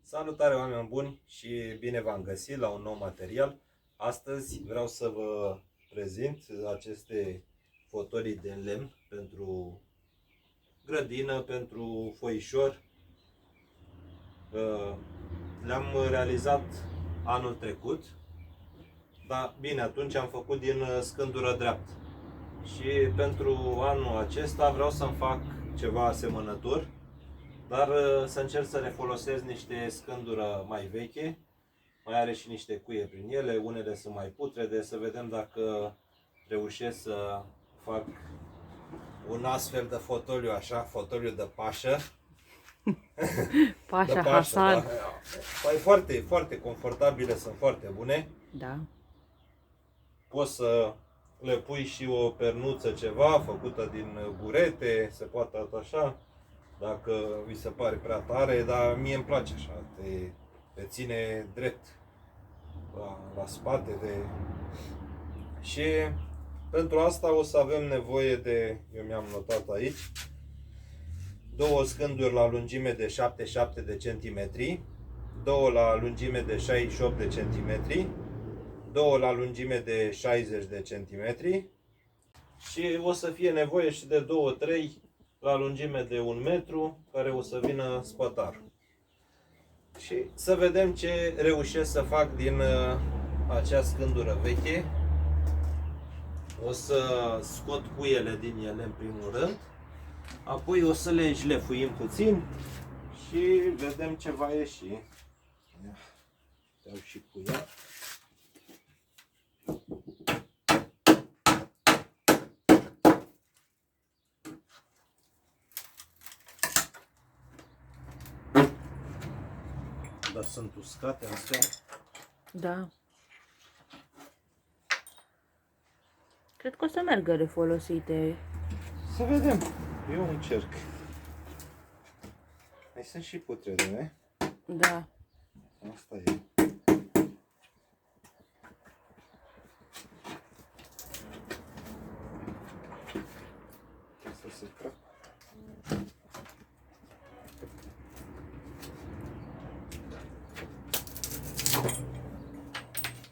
Salutare, oameni buni, și bine v-am găsit la un nou material. Astăzi vreau să vă prezint aceste fotolii de lemn pentru grădină, pentru foișor. Le-am realizat anul trecut, dar bine, atunci am făcut din scândură dreaptă. Și pentru anul acesta vreau să-mi fac ceva asemănător, dar să încerc să refolosesc niște scândură mai veche. Mai are și niște cuie prin ele, unele sunt mai putrede, să vedem dacă reușesc să fac un astfel de fotoliu, așa, fotoliu de pașă. Pașa De pașă, Hasan. da. Păi foarte, foarte confortabile, sunt foarte bune. Da. Poți să le pui și o pernuță ceva făcută din burete, se poate atașa, dacă vi se pare prea tare, dar mie îmi place așa, te ține drept la spate. Și pentru asta o să avem nevoie de, eu mi-am notat aici, două scânduri la lungime de 77 de centimetri, două la lungime de 68 de centimetri, două la lungime de 60 de centimetri și o să fie nevoie și de 2-3 la lungime de 1 metru, care o să vină spătarul. Și să vedem ce reușesc să fac din acea scândură veche. O să scot cuiele din ele în primul rând, apoi o să le șlefuim puțin și vedem ce va ieși. Iau și cuia. Dar sunt uscate astea. Da. Cred că o să meargă refolosite. Să vedem. Eu încerc. Mai sunt și putrede, ne? Da. Asta e. Să se facă.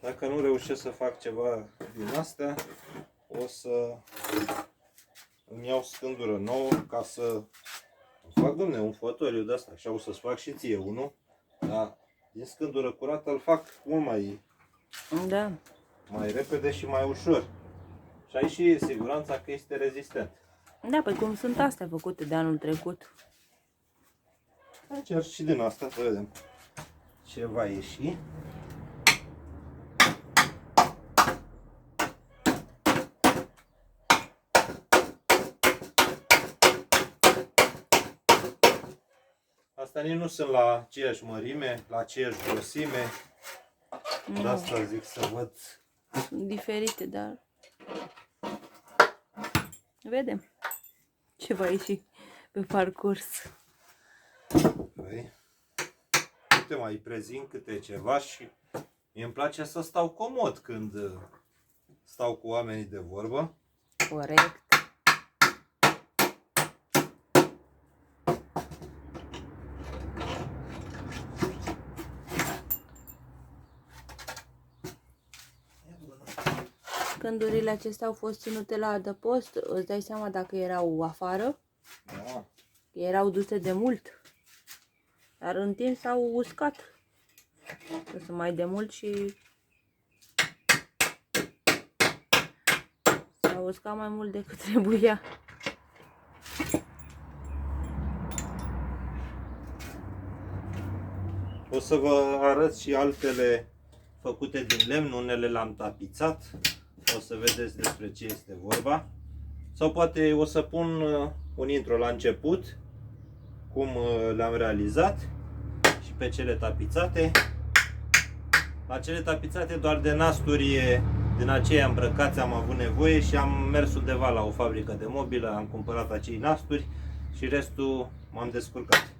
Dacă nu reușesc să fac ceva din astea, o să îmi iau scândură nouă ca să fac, domne, un fotoliu de asta. Așa o să-ți fac și ție unul, dar din scândură curată îl fac mult mai repede și mai ușor. Și ai și siguranța că este rezistent. Da, păi cum sunt astea făcute de anul trecut. Încerc și din asta să vedem ce va ieși. Astea nici nu sunt la aceeași mărime, la aceeași grosime. De asta zic să văd. Sunt diferite, dar vedem ce va ieși pe parcurs. Păi, uite, mai prezint câte ceva și mie îmi place să stau comod când stau cu oamenii de vorbă. Corect. Scândurile acestea au fost ținute la adăpost, îți dai seama dacă erau afară? Da. Erau duse de mult. Dar în timp s-au uscat. Că sunt mai de mult și s-au uscat mai mult decât trebuia. O să vă arăt și altele făcute din lemn, unele le-am tapizat. O să vedeți despre ce este vorba. Sau poate o să pun un intro la început, cum le-am realizat, și pe cele tapizate. La cele tapizate doar de nasturi din aceia îmbrăcați am avut nevoie și am mers undeva la o fabrică de mobilă, am cumpărat acei nasturi și restul m-am descurcat.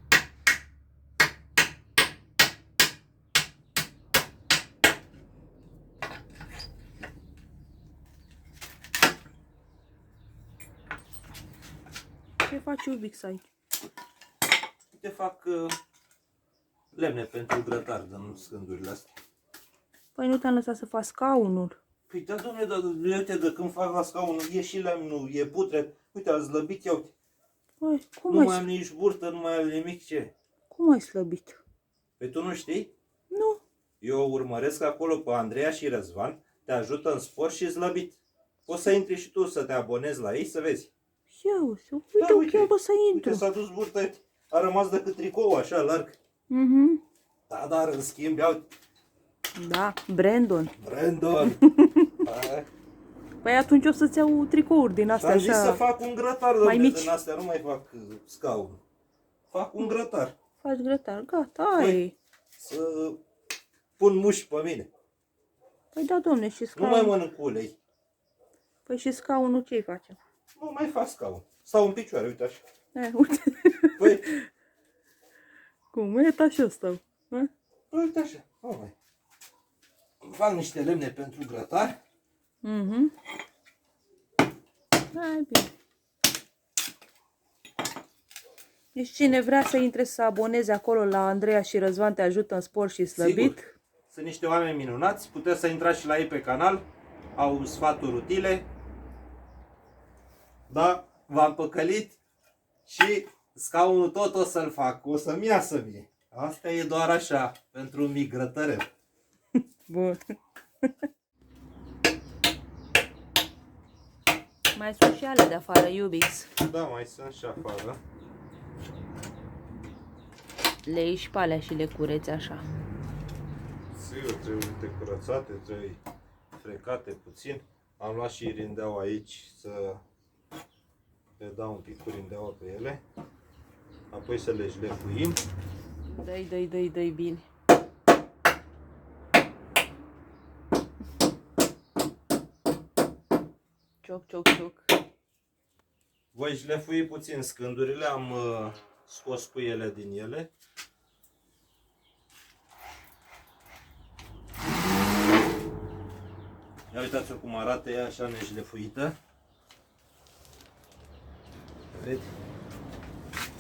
Ce faci, Ubix, aici? Te fac lemne pentru grătar din scândurile astea. Păi nu te-am lăsat să faci scaunul. Păi da, dom'le, dar uite, de când fac la scaun, e și lemnul, e putred. Uite, a slăbit, ia uite. Păi, Nu mai am nici burtă, nu mai am nimic, ce? cum ai slăbit? Păi tu nu știi? Nu. Eu urmăresc acolo pe Andreea și Răzvan, te ajută în sport și slăbit. Poți să intri și tu să te abonezi la ei, să vezi. Ia uite, Da, uite, cheamă să intru. Uite, s-a dus burtă, uite. A rămas decât tricou, așa, larg. Da, dar în schimb, ia uite. Da, Brandon. Brandon. Păi atunci o să-ți iau tricouri din astea Am zis așa. să fac un grătar, mai dom'le, mici. din astea, nu mai fac scaun. Fac un grătar. Faci grătar, gata, ai. Să pun muși pe mine. Păi da, domne, și Nu scaun. mai mănânc ulei. Păi și scaunul ce-i facem? Nu mai fac scaun. Stau în picioare, uite așa. Uite. Păi, Cum? E așa stau. uite așa. Nu mai. Fac niște lemne pentru grătar. Hai bine. Deci cine vrea să intre să aboneze acolo la Andreea și Răzvan te ajută în sport și slăbit. Sigur. Sunt niște oameni minunați. Puteți să intrați și la ei pe canal. Au sfaturi utile. Da, v-am păcălit. Și scaunul tot o să-l fac. O să-mi iasă mie. Asta e doar așa, pentru un mic grătărel. Bun. Mai sunt și ale de afară, iubiți. Da, mai sunt și afară. Le iei și pe alea și le cureți așa. Sigur, trebuie curățate, trebuie frecate puțin. Am luat și rindeaua aici să le dau un pic cu rindeaua pe ele. Apoi să le șlefuim. Dă-i bine. Cioc. Voi șlefui puțin scândurile, am scos puiele din ele. Ia uitați-o cum arată ea așa neșlefuită. Vezi?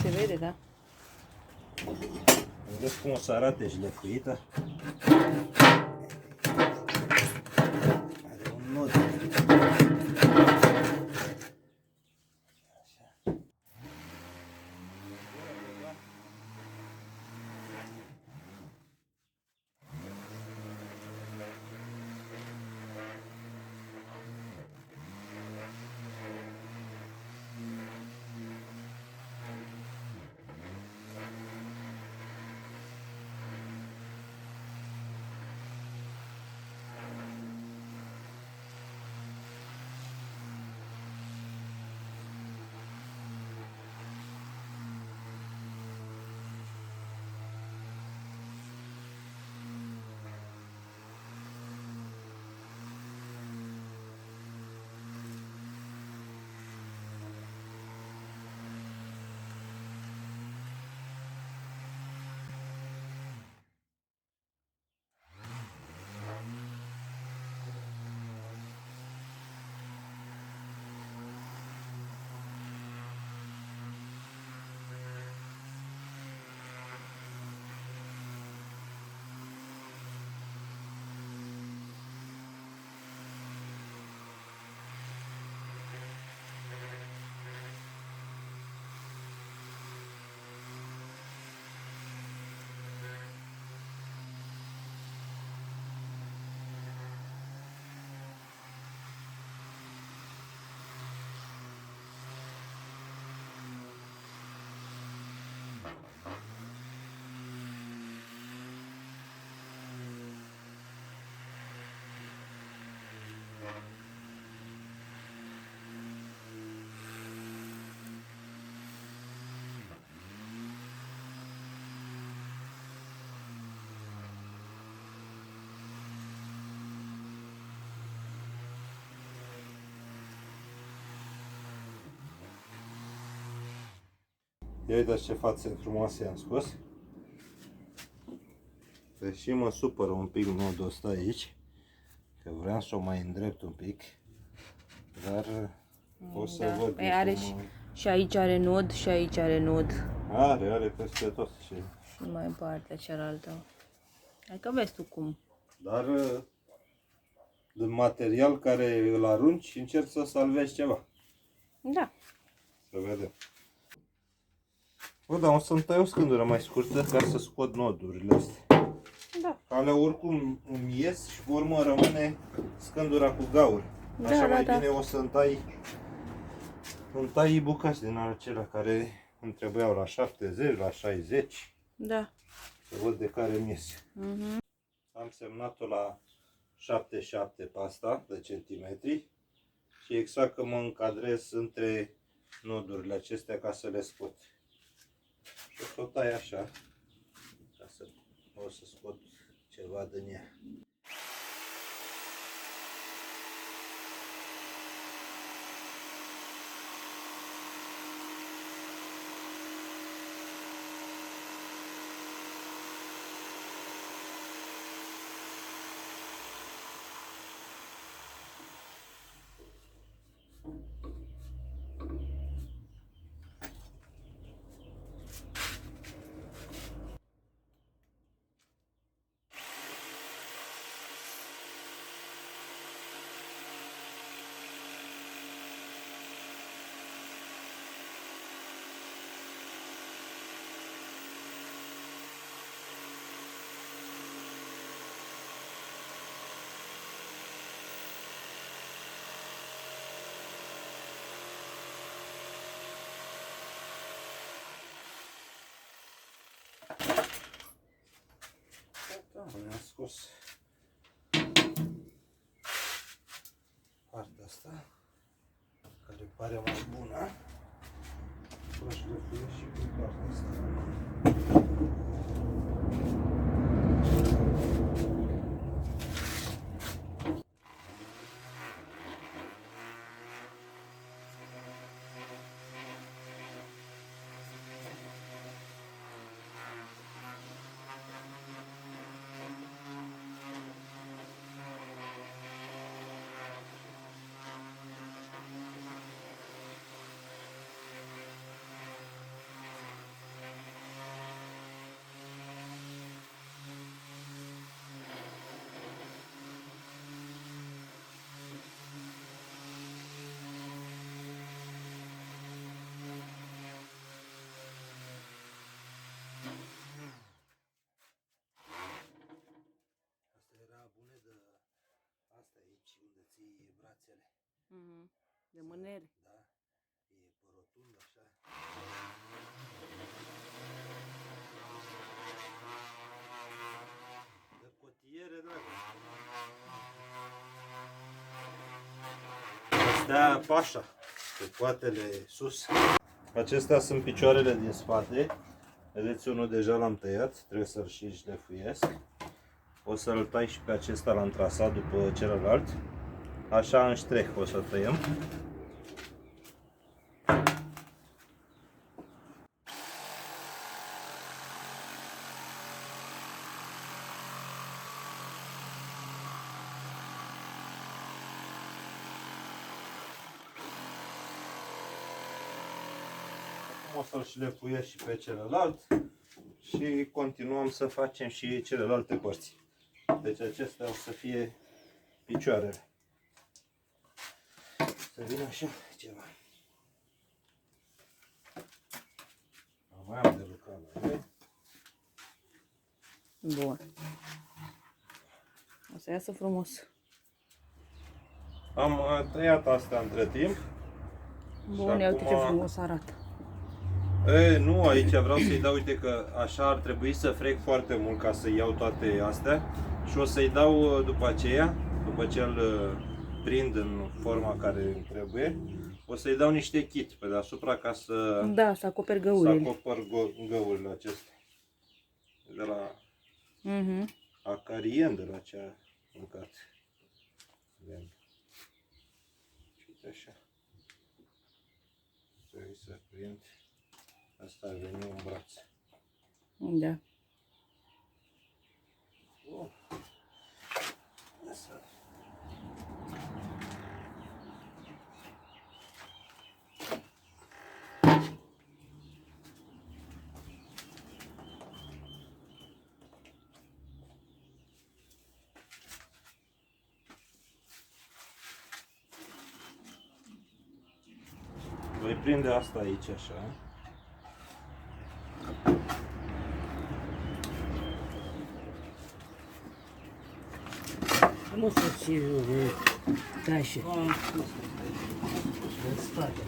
Se vede, da? Vedeți cum o să arate șlefuită? Are un nod. Ia uitați ce fațe frumoase am scos. Deși mă supără un pic nodul ăsta aici, că vreau să o mai îndrept un pic, dar o să văd. Păi are și aici are nod și aici are nod. Are peste tot. Și Și mai în partea cealaltă. Hai că vezi tu cum. Dar din material care îl arunci, încerc să salvezi ceva. Da. Să vedem. Bă, dar o să-mi tai o scândură mai scurtă ca să scot nodurile astea. Da. Alea oricum îmi ies și pe urmă rămâne scândura cu gaură. Așa mai bine o să-mi tai bucăți din acelea care îmi trebuiau la 70, la 60. Da. Să văd de care îmi iese. Mhm. Am semnat-o la 77 pe asta de centimetri și exact că mă încadrez între nodurile acestea ca să le scot. Și o să o tai așa, ca să o să scot ceva din ea. Mi-am scos partea asta, care pare mai bună. Aș lăfui și pe partea asta. Asta era bună de asta aici unde ții brațele. Mhm. De mânere. Da, e pe rotund așa. De cotiere, dragă. Astea pașa, pe coatele sus. Acestea sunt picioarele din spate. Vedeți, unul deja l-am tăiat, trebuie să-l și șlefuiesc. O să-l tai și pe acesta, l-am trasat după celălalt. Așa în ștreh o să tăiem. Acum o să-l șlefuiesc și pe celălalt și continuăm să facem și celelalte părți. Deci acestea o să fie picioarele. Să vină așa ceva. Mai am de lucrat la ele. Bun. O să iasă frumos. Am tăiat astea între timp. Bun, ia uite ce acum- frumos arată. Nu, aici vreau să-i dau, uite că așa ar trebui să frec foarte mult ca să iau toate astea și o să-i dau după aceea, după ce îl prind în forma care îmi trebuie, o să-i dau niște kit pe deasupra ca să, Da, să acoperi să găurile. acopăr găurile acestea. De la Mhm. Acarien, de la ce a mâncat. Vedem. Și uite așa. Trebuie să prind. Asta ar veni în braț. Da. Bun. Asta. mai prinde asta aici așa. Nu să ții tașe. În spate.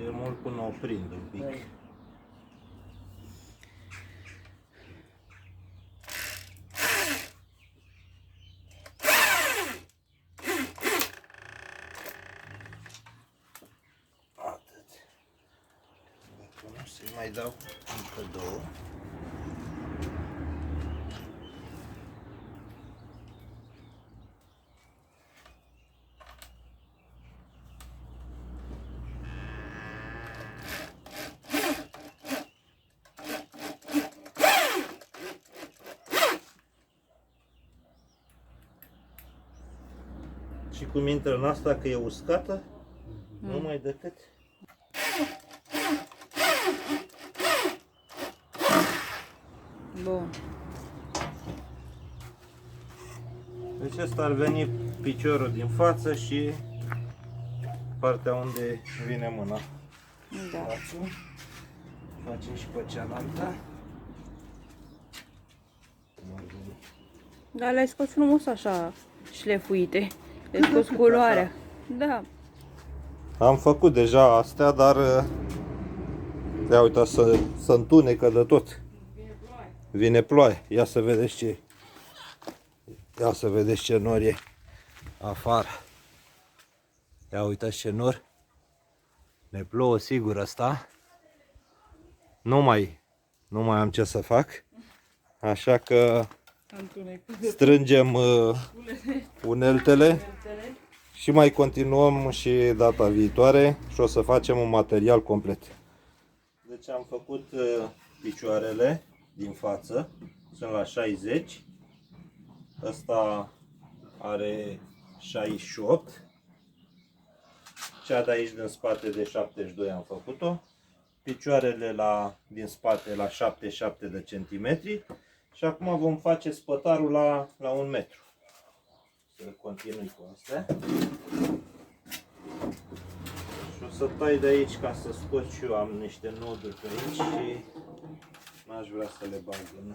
E mult până o prind un pic. Atât. Dacă nu să-i mai dau încă două. Și cum intră în asta că e uscată, numai decât Bun. deci asta ar veni piciorul din față și partea unde vine mâna. Da. Facem și pe cealaltă. Dar le-ai scos frumos așa șlefuite. Le-ai scos culoarea. Da. Am făcut deja astea, dar ia uita să întunecă de tot. Vine ploaie. Ia să vedeți ce. Ia să vedeți ce nor e afară. Ia uitați ce nor. Ne plouă sigur asta. Nu mai am ce să fac. Așa că strângem uneltele și mai continuăm și data viitoare și o să facem un material complet. Deci am făcut picioarele din față, sunt la 60. Ăsta are 68. Cea de aici din spate de 72 am făcut-o. Picioarele din spate la 77 de centimetri. Și acum vom face spătarul la 1 metru. Să continui cu astea. Și o să tai de aici ca să scot și eu. Am niște noduri pe aici și n-aș vrea să le bag în.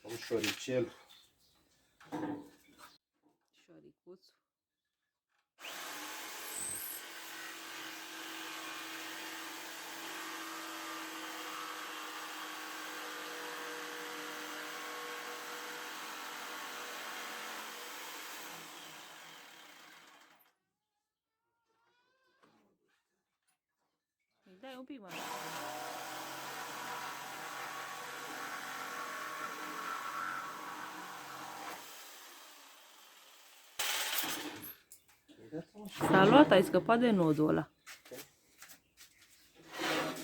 Un șoricel. Șoricuț. Îi dai un pic mai. S-a luat, ai scăpat de nodul ăla.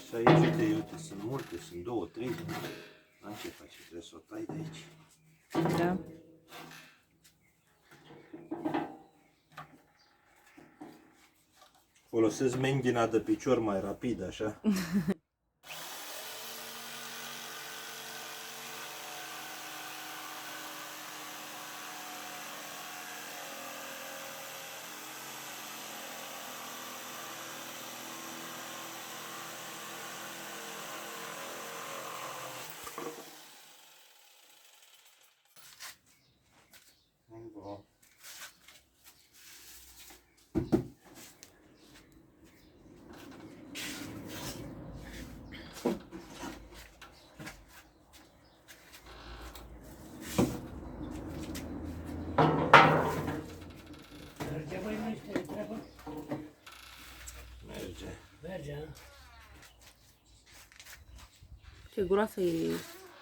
Și aici, uite, sunt multe, sunt 2, 3. Am ce faci, trebuie să o tai de aici. Da. Folosesc menghina de picior mai rapid, așa. Bun. Merge, băi, nu știu, treabă? Merge. Merge, a? Ce groasă e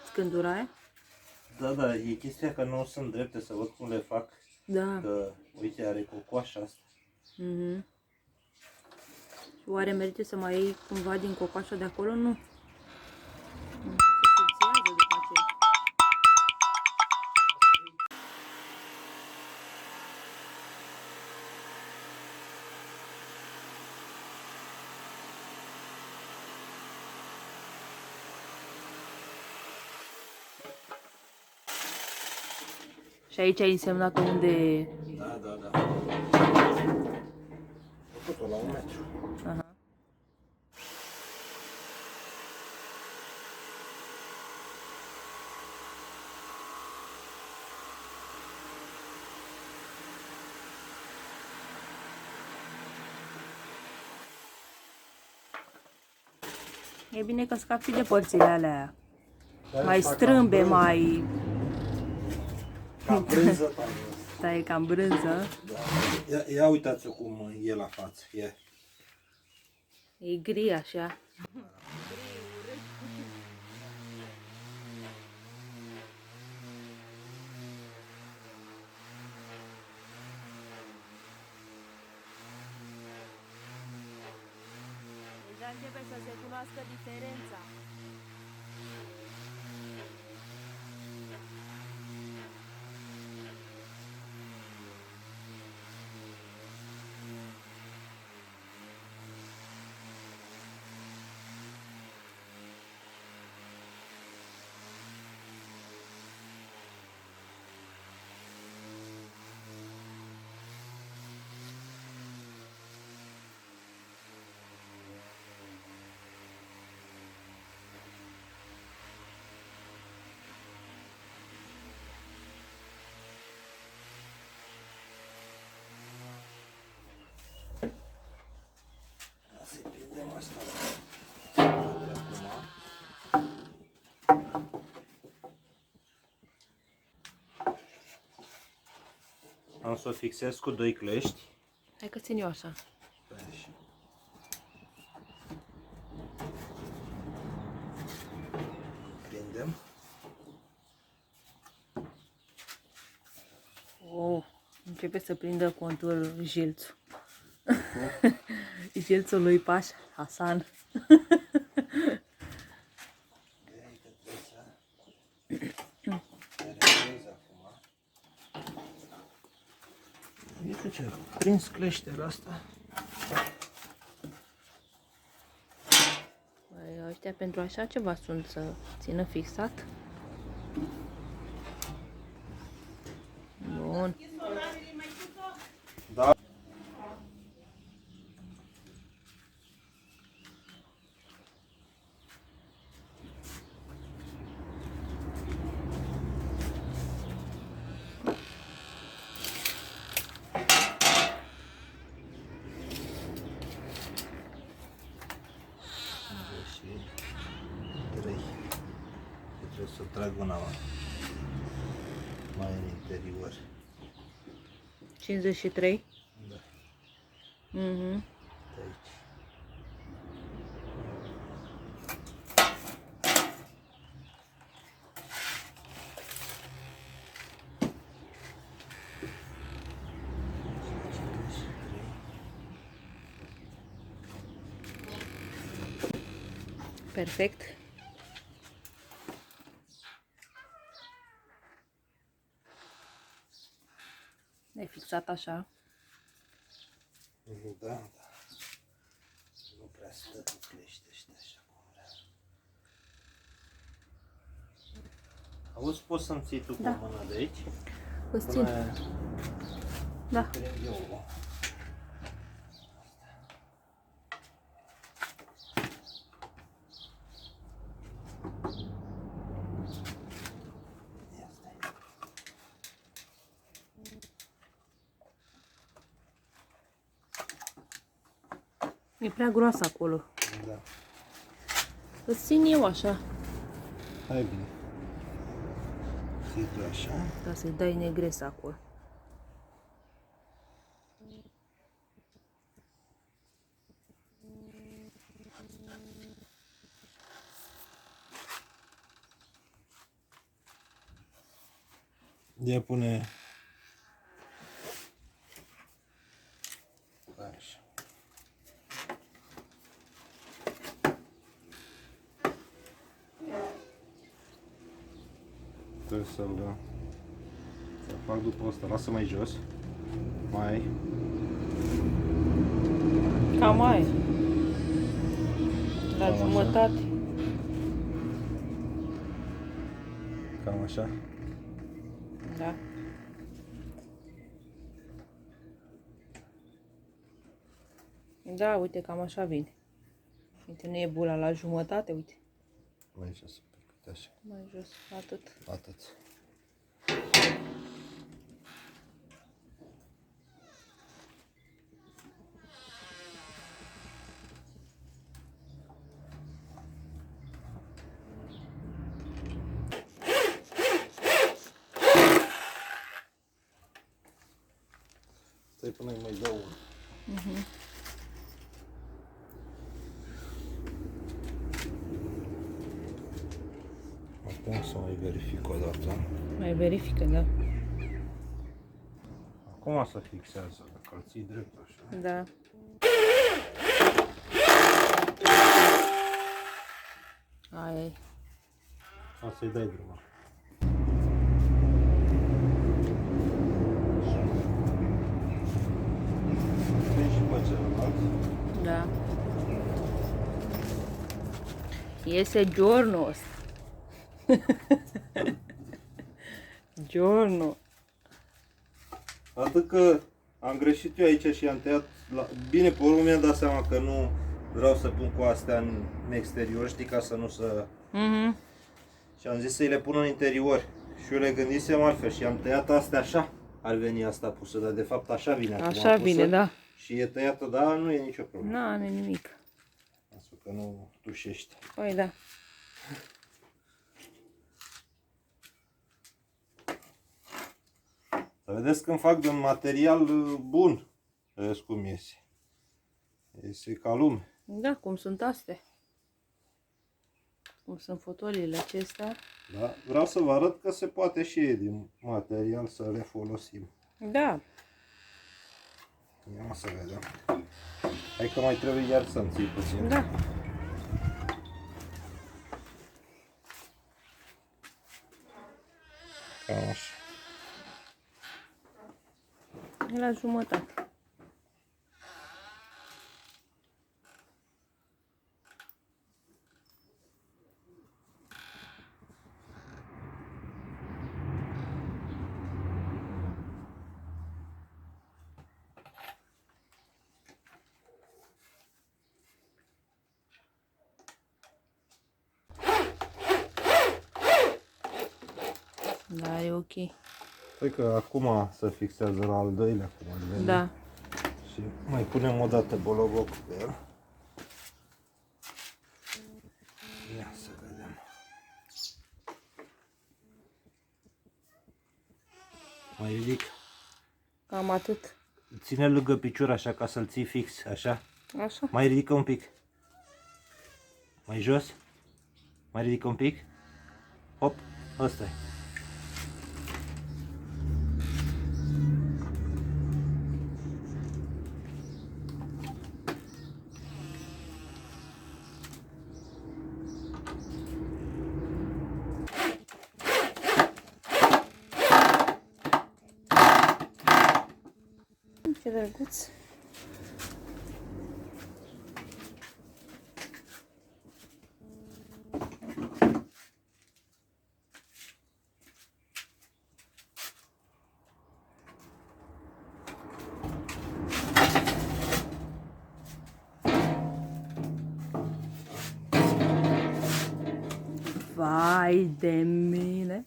scândura aia? Da, e chestia că nu sunt drepte, să văd cum le fac. Da. Că, uite, are cocoașa asta. Mhm. Și oare merită să mai iei cumva din cocoașa de acolo? Nu. Se subțiază după aceea. Și aici ai însemnat unde... Da, da, da. Făcut-o la 1 metru. Aha. E bine că scapi și de părțile alea mai strâmbe, mai... Cam brânză, tare. Da, e cam brânză. Da. Ia uitați-o cum e la față. E. E gri așa. Deja începe să se cunoască diferența. Să-i prindem asta. Am să o fixez cu 2 clești. Hai că țin eu așa. Prindem. Oh, începe să prindă conturul jilțul. Jilțul lui Pașa Hasan. Uite ce, prins cleștele asta. Băi, ăștia pentru așa ceva sunt să țină fixat. Bun. Da. Trebuie să trag una mai în interior. 53. Da, Mhm. de aici. Perfect. E fixat așa. Da, da. Nu prea stă cu cleștește așa cum vrea. Auzi, poți să-mi ții tu cu Da. mâna de aici? Îți țin. Până Da. prind eu. Ia stai. E prea groasă acolo. Da. Îți țin eu așa. Hai bine. Ții tu așa. Ca să-i dai negres acolo. Ia pune. Așa. Trebuie să-l fac după asta. Lasă mai jos. Mai. Cam mai. La Cam așa. jumătate. Cam așa. Da. Da, uite, cam așa vine. Uite, nu e bula la jumătate, uite. Mai jos un pic, uite așa. Mai jos, atât. Atât. Stai până îi mai dau unul. Acum să mai verific o dată. Mai verifică, da. Acum se fixează, dacă îl ții drept așa. Da. Aia e. A, să-i dai drumul. Și pe celălalt. Da. Iese giorno ăsta. Giorno. Atât că am greșit eu aici și am tăiat bine, pe urmă mi-am dat seama că nu vreau să pun cu astea în exterior, știi, ca să nu să... Și am zis să-i le pun în interior. Și eu le gândisem altfel și am tăiat astea așa. Ar veni asta pusă, dar de fapt așa vine acum Așa pusă. vine, da. Și e tăiată, dar nu e nicio problemă. Nu, nimic. Asta că nu tușește. Păi da. Să vedeți când fac de un material bun. Vedeți cum iese. Iese ca lume. Da, cum sunt astea. Cum sunt fotoliile acestea. Da? Vreau să vă arăt că se poate și din material să le folosim. Da. Ia să vedem. Hai că mai trebuie iar să-mi ții puțin. Da. Cam așa. E la jumătate. Da, e ok. Păi că acum se fixează la al doilea, cum ar veni. Da. Și mai punem o dată bologocul pe el. Ia să vedem. Mai ridic. Cam atât. Ține lângă picior așa ca să-l ții fix, așa. Așa. Mai ridică un pic. Mai jos. Mai ridică un pic. Hop, ăsta e. Ce drăguț. Vai de mine!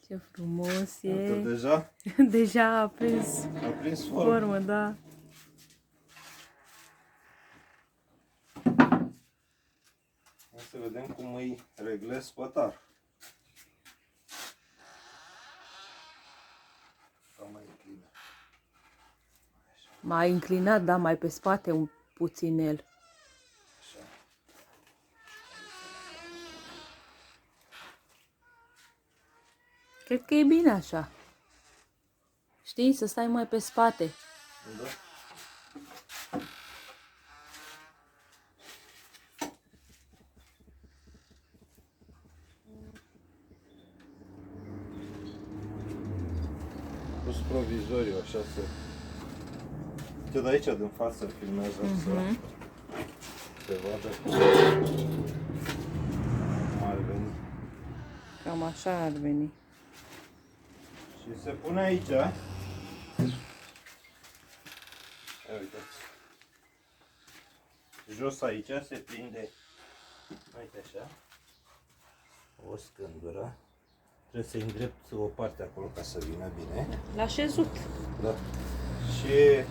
Ce frumos e! Uite, deja Deja a prins a prins formă. formă, da. Hai să vedem cum îi reglez spătar. Mai înclină. Mai înclinat, da, mai pe spate un puțin el. Așa. Cred că e bine așa. Știi, să stai mai pe spate. Da? Pus provizoriu, așa să... Uite de aici, din față, filmează să se vadă cum ar veni. Cam așa ar veni. Și se pune aici Ia uitați. Jos aici se prinde, uite așa, o scândură. Trebuie să îndrept o parte acolo ca să vină bine. La șezut. Da. Și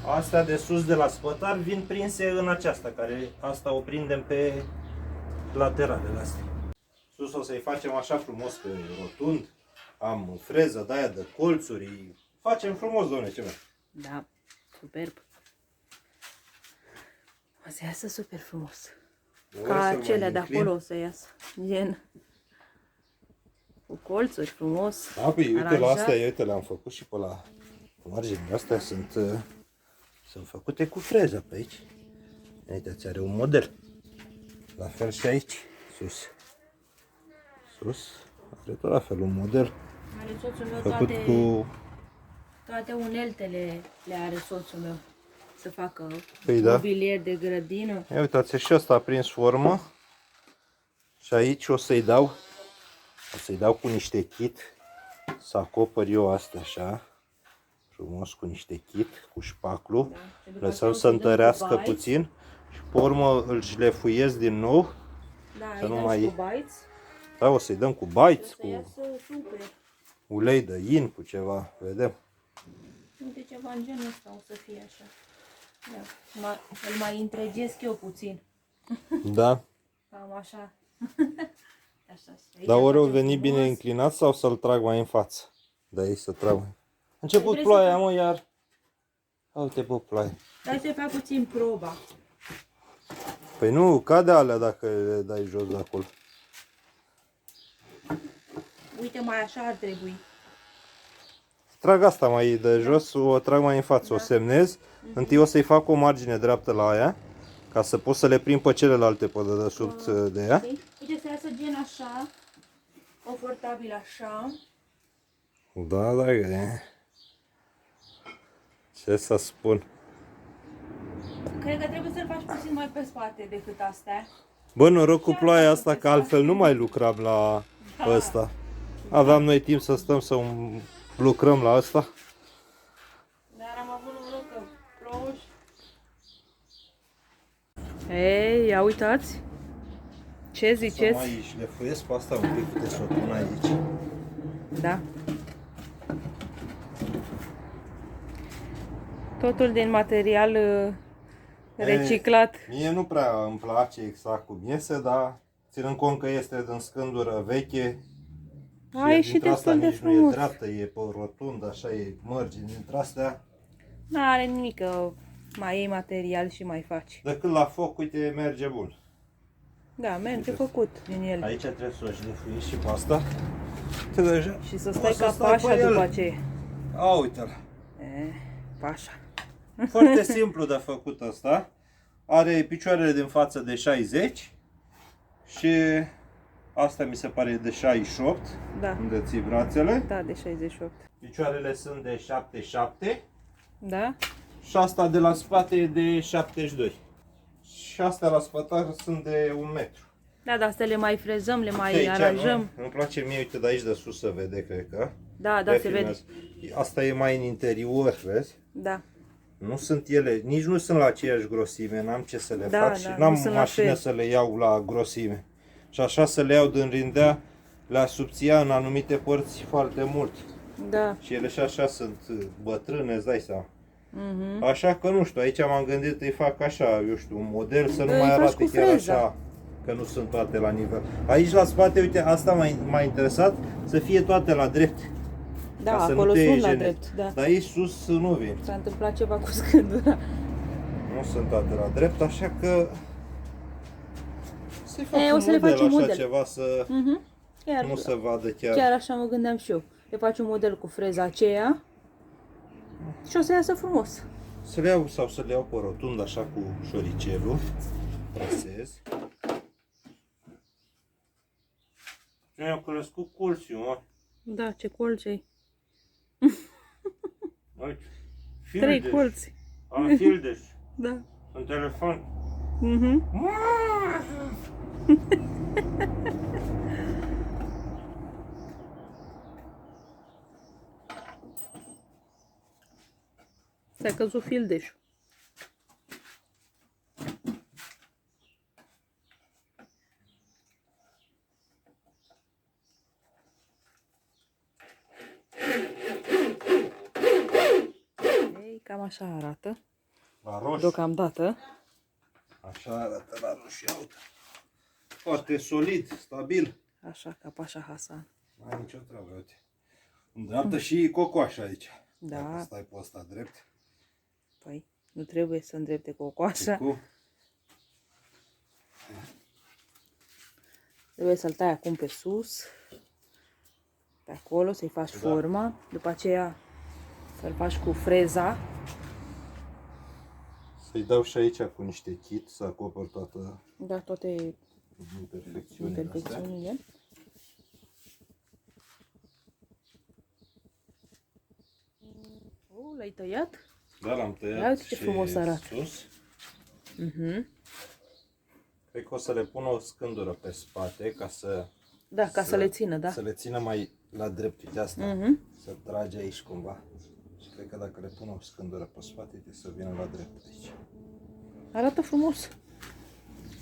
astea de sus de la spătar vin prinse în aceasta, care asta o prindem pe lateralele astea. Sus o să-i facem așa frumos pe rotund. Am freză de aia de colțuri. Facem frumos, domne, ce mai. Da, superb. O să iasă super frumos. Ca cele de acolo o să iasă. Gen. Cu colțuri frumos. Da, păi, uite la aranjat. astea, uite, le-am făcut și pe la marginile astea sunt făcute cu freză pe aici. Uite, are un model. La fel și aici, sus. Sus, are tot la fel un model Are soțul meu făcut toate, cu... toate uneltele le are soțul meu. Să facă Păi da. mobilier de grădină. Ia uitați, și ăsta a prins formă. Și aici o să-i dau cu niște kit. Să acopăr eu astea așa. Frumos cu niște kit, cu șpaclu. Da. Și după Lăsăm aceea o să să-i dăm cu întărească baiți. puțin. Și pe urmă îl șlefuiesc din nou. Da, Să îi nu dăm mai- și cu baiți. Da, o să-i dăm cu O baiți, să cu iasă super. ulei de in, cu ceva. Vedem. Uite, ceva în genul ăsta o să fie așa. Da. Îl mai întregesc eu puțin. Da. Cam așa. Așa. Și aici Dar ori o facem veni bine frumos. înclinat sau să-l trag mai în față? Da, ei să trag mai. A început Trebuie să ploaia, fac- mă, iar. Uite, bă, ploaie. Hai să fac puțin proba. Păi nu, cade alea dacă le dai jos de acolo. Uite, mai așa ar trebui. Trag asta mai de jos, o trag mai în față, o semnez. Întâi o să-i fac o margine dreaptă la aia, ca să pot să le prind pe celelalte pe dedesubt de ea. Ok? Uite, să iasă gen așa. Confortabil așa. Da, da, e. Ce să spun? Cred că trebuie să-l faci puțin mai pe spate decât astea. Bă, noroc cu ploaia asta, că altfel nu mai lucram la ăsta. Aveam noi timp să stăm să lucrăm la asta. Dar am avut noroc că plouă și... Ei, ia uitați. Ce Să ziceți? mai șlefuiesc pe asta un pic, puteți să o pun aici. Da. Totul din material reciclat. Mie nu prea îmi place exact cum iese, dar ținând cont că este din scândură veche, A și ieșit dintre asta destul de nici nu e frumos. dreaptă, e pe rotund, așa e mărgini dintre astea. N-are nimic, că mai iei material și mai faci. Decât la foc, uite, merge bun. Da, merge făcut din el. Aici trebuie să o șlefuiesc și pe asta. Uite deja. Și să O stai să ca stai pașa pe el. după aceea. A, uite-l. Pașa. Foarte simplu de făcut asta. Are picioarele din față de 60 și asta mi se pare de 68, Da, unde ții brațele. da, de 68. Picioarele sunt de 77 Da? și asta de la spate e de 72. Și astea la spătar sunt de 1 metru. Da, dar să le mai frezăm, le mai De aici, aranjăm. nu? Îmi place mie, uite, de aici de sus se vede, cred că. Da, da, se vede. Refilmez. Asta e mai în interior, vezi? Da. Nu sunt ele, nici nu sunt la aceeași grosime, n-am ce să le Da, fac da, și nu n-am sunt la mașină fel. să le iau la grosime. Și așa să le iau din rindea, le-a subția în anumite părți foarte mult. Da. Și ele și așa sunt bătrâne, îți dai seama. Mhm. Așa că nu știu, aici m-am gândit să-i fac așa, eu știu, un model să nu Îi mai faci arate cu chiar freza. așa, că nu sunt toate la nivel. Aici la spate, uite, asta m-a interesat, să fie toate la drept. Da, ca să acolo nu te sunt la jenezi. drept, da. Dar aici sus nu vin. S-a întâmplat ceva cu scândura. Nu sunt toate la drept, așa că să-i fac O să le faci un așa model. ceva să Chiar, nu se vadă chiar. chiar așa mă gândeam și eu. Le faci un model cu freza aceea și o să iasă frumos. Să le iau sau să le iau pe rotund așa cu șoricelul. Presez. Mi-au crescut colții, mă. Da, ce colței. Uite. 3 Fildeș. colți. Am fildeș. Da. În telefon. Mhm. S-a căzut fildeșul. Ei, cam așa arată. La roșu. Deocamdată. Așa arată la roșu. Ia uite. Foarte solid, stabil. Așa, ca Pașa Hasan. Nu ai nicio treabă, uite. Îndreaptă și cocoașa aici. Da. Dacă stai pe ăsta drept. Păi, nu trebuie să îndrepte cocoașa. Cu Trebuie să-l tai acum pe sus. Pe acolo, să-i faci forma. După aceea să-l faci cu freza. Să-i dau și aici cu niște kit să acopăr toată Da, toate imperfecțiunile astea. imperfecțiunile. L-ai tăiat? Da, l-am tăiat. Ia uite ce și frumos arată. sus. Mhm. Cred că o să le pun o scândură pe spate ca să... Da, ca să le țină, da. Să le țină mai la drept, uite asta. Mhm. Să trage aici cumva. Și cred că dacă le pun o scândură pe spate, uite, să vină la drept aici. Arată frumos.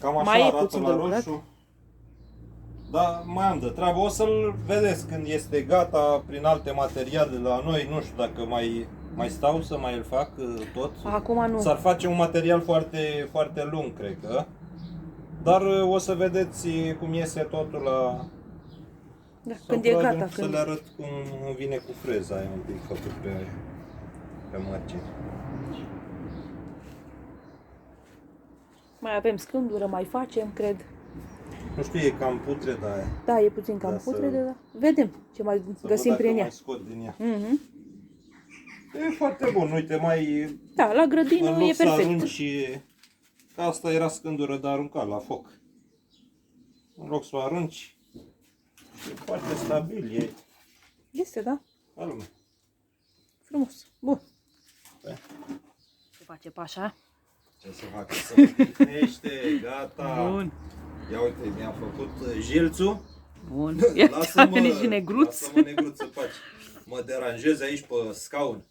Cam așa Mai e arată puțin la de lucrat? roșu. Da, mai am de treabă. O să-l vedeți când este gata prin alte materiale la noi. Nu știu dacă mai stau să mai îl fac tot. Acum nu. S-ar face un material foarte, foarte lung, cred că. Dar o să vedeți cum iese totul la... Da, Sau când e probabil gata. Să Când... le arăt cum vine cu freza aia un pic făcut pe margine. Mai avem scândură, mai facem, cred. Nu știu, e cam putredă aia. Da, e puțin cam Da, putrede, dar vedem ce mai Să găsim văd dacă prin ea. mai scot din ea. Mhm. E foarte bun, uite, mai... Da, la În grădină loc e să perfect. arunci... Că asta era scândură de aruncat la foc. În loc să o arunci, e foarte stabil, e Este, da? calm. Frumos. Bun. Păi. Ce face Pașa? Ce să fac? Să mă plicnește, gata. Bun. Ia uite, mi-am făcut jilțul. Bun. Ia să veni și negruț. Lasă-mă negruț să faci. Mă deranjezi aici pe scaun.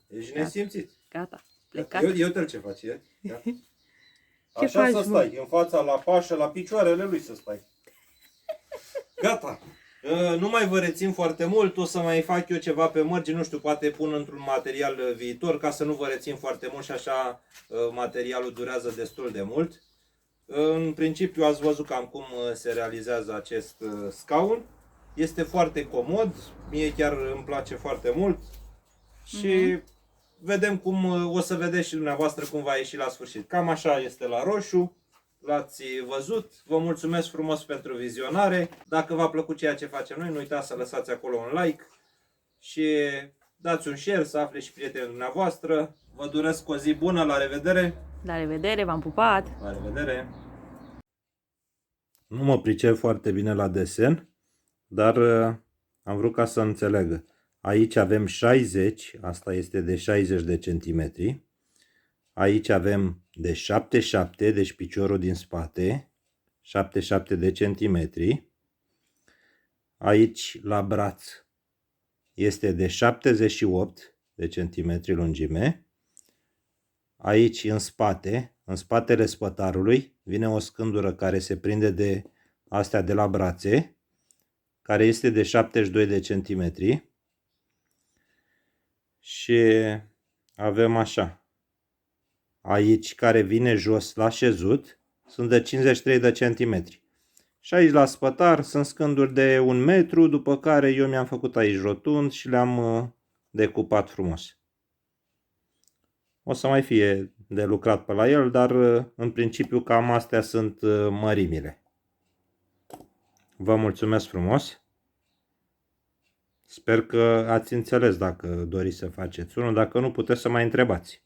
Ești nesimțit. Gata. Plecat. Eu uite-l ce faci, e? Ia. Ce Așa faci, să stai, în fața la Pașa, la picioarele lui să stai. Gata. Nu mai vă rețin foarte mult, o să mai fac eu ceva pe mărgini, nu știu, poate pun într-un material viitor ca să nu vă rețin foarte mult și așa materialul durează destul de mult. În principiu ați văzut cam cum se realizează acest scaun. Este foarte comod, mie chiar îmi place foarte mult și vedem cum, o să vedeți și dumneavoastră cum va ieși la sfârșit. Cam așa este la roșu. L-ați văzut. Vă mulțumesc frumos pentru vizionare. Dacă v-a plăcut ceea ce facem noi, nu uitați să lăsați acolo un like și dați un share să afle și prietenii dumneavoastră. Vă doresc o zi bună, la revedere! La revedere, v-am pupat! La revedere! Nu mă pricep foarte bine la desen, dar am vrut ca să înțelegă. Aici avem 60, asta este de 60 de centimetri. Aici avem de 77, deci piciorul din spate, 77 de centimetri. Aici la braț este de 78 de centimetri lungime. Aici în spate, în spatele spătarului, vine o scândură care se prinde de astea de la brațe, care este de 72 de centimetri. Și avem așa. Aici, care vine jos la șezut, sunt de 53 de centimetri. Și aici la spătar sunt scânduri de 1 metru, după care eu mi-am făcut aici rotund și le-am decupat frumos. O să mai fie de lucrat pe la el, dar în principiu cam astea sunt mărimile. Vă mulțumesc frumos. Sper că ați înțeles dacă doriți să faceți unul, dacă nu puteți să mai întrebați.